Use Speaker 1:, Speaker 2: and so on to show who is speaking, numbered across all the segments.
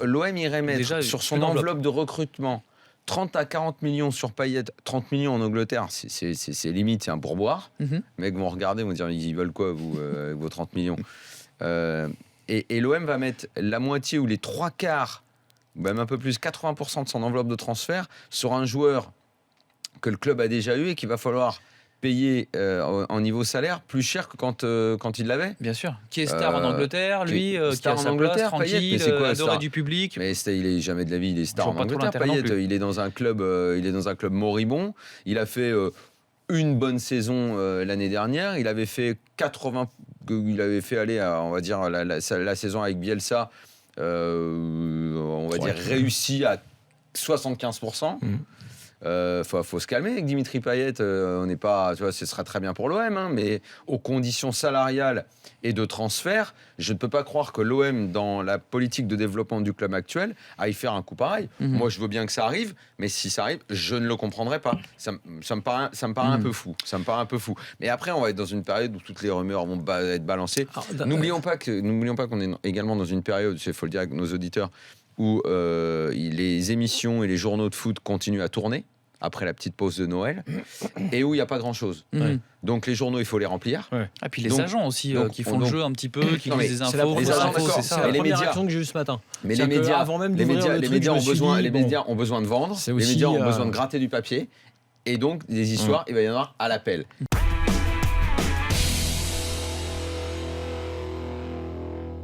Speaker 1: l'OM irait mettre
Speaker 2: Déjà,
Speaker 1: sur son
Speaker 2: une
Speaker 1: enveloppe de recrutement 30 à 40 millions sur Payet, 30 millions en Angleterre, c'est limite, c'est un pourboire. Les mecs vont regarder, vont dire ils veulent quoi, vous, avec vos 30 millions et l'OM va mettre la moitié ou les trois quarts, même un peu plus, 80% de son enveloppe de transfert sur un joueur que le club a déjà eu et qu'il va falloir payer en niveau salaire plus cher que quand il l'avait.
Speaker 2: Bien sûr. Qui est star en Angleterre, lui, qui
Speaker 1: star
Speaker 2: a
Speaker 1: en
Speaker 2: sa
Speaker 1: Angleterre,
Speaker 2: place,
Speaker 1: Payet,
Speaker 2: tranquille,
Speaker 1: mais c'est quoi,
Speaker 2: adoré
Speaker 1: star
Speaker 2: du public.
Speaker 1: Mais il est jamais de la vie, il est star
Speaker 2: Je
Speaker 1: en
Speaker 2: vois pas trop
Speaker 1: Angleterre.
Speaker 2: l'intérêt non
Speaker 1: Payet,
Speaker 2: plus.
Speaker 1: il est dans un club moribond. Il a fait une bonne saison l'année dernière. Il avait fait aller à, on va dire, la saison avec Bielsa, on va dire réussi à 75%. Faut se calmer avec Dimitri Payet. On n'est pas, tu vois, ce sera très bien pour l'OM, mais aux conditions salariales et de transfert, je ne peux pas croire que l'OM, dans la politique de développement du club actuel, aille faire un coup pareil. Moi, je veux bien que ça arrive, mais si ça arrive, je ne le comprendrai pas. Ça me paraît un peu fou. Ça me paraît un peu fou. Mais après, on va être dans une période où toutes les rumeurs vont être balancées. N'oublions pas qu'on est également dans une période, il faut le dire avec nos auditeurs, où les émissions et les journaux de foot continuent à tourner après la petite pause de Noël et où il n'y a pas grand-chose. Donc les journaux, il faut les remplir.
Speaker 2: Et puis les agents aussi qui font le jeu un petit peu, qui lisent des infos.
Speaker 1: Les agents, d'accord,
Speaker 3: c'est la première action que j'ai eue ce matin.
Speaker 1: Mais les médias,
Speaker 3: avant même
Speaker 1: les médias
Speaker 3: ont
Speaker 1: ont besoin de vendre,
Speaker 3: c'est
Speaker 1: les
Speaker 3: aussi,
Speaker 1: médias ont besoin de gratter du papier et donc des histoires, il va y en avoir à l'appel.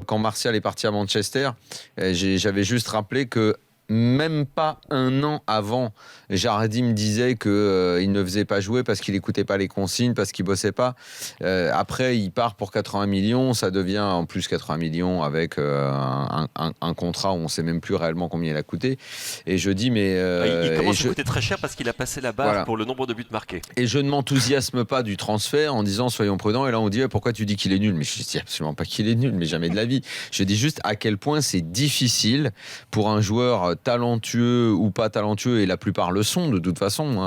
Speaker 1: Quand Martial est parti à Manchester, j'avais juste rappelé que même pas un an avant, Jardim disait qu'il ne faisait pas jouer parce qu'il n'écoutait pas les consignes, parce qu'il bossait pas. Après, il part pour 80 millions. Ça devient en plus 80 millions avec un contrat où on ne sait même plus réellement combien il a coûté. Et je dis, mais...
Speaker 4: il commence à coûter très cher parce qu'il a passé la barre pour le nombre de buts marqués.
Speaker 1: Et je ne m'enthousiasme pas du transfert en disant soyons prudents. Et là, on dit pourquoi tu dis qu'il est nul? Mais je ne dis absolument pas qu'il est nul, mais jamais de la vie. Je dis juste à quel point c'est difficile pour un joueur talentueux ou pas talentueux, et la plupart le sont de toute façon,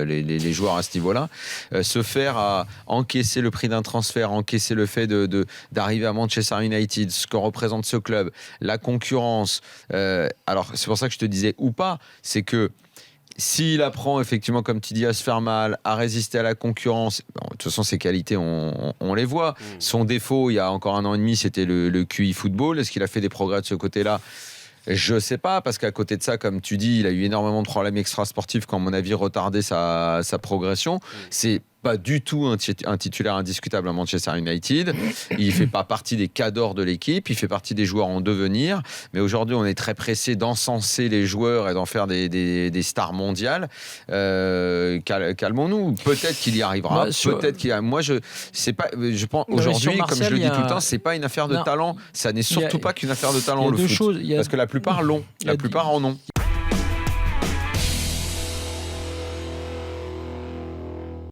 Speaker 1: les joueurs à ce niveau-là, se faire à encaisser le prix d'un transfert, encaisser le fait d'arriver à Manchester United, ce que représente ce club, la concurrence. Alors c'est pour ça que je te disais ou pas, c'est que s'il apprend effectivement, comme tu dis, à se faire mal, à résister à la concurrence, bon, de toute façon ses qualités on les voit. Son défaut, il y a encore un an et demi, c'était le QI football. Est-ce qu'il a fait des progrès de ce côté-là? Je sais pas, parce qu'à côté de ça, comme tu dis, il a eu énormément de problèmes extrasportifs qui, à mon avis, retardé sa progression. C'est pas du tout un titulaire indiscutable à Manchester United. Il fait pas partie des cadors de l'équipe, il fait partie des joueurs en devenir. Mais aujourd'hui, on est très pressé d'encenser les joueurs et d'en faire des stars mondiales. Calmons-nous. Peut-être qu'il y arrivera. Peut-être qu'il y a... Moi, je pense aujourd'hui, comme je le dis tout le temps, c'est pas une affaire de talent. Ça n'est surtout pas qu'une affaire de talent, le foot. Parce que la plupart l'ont. La plupart en ont.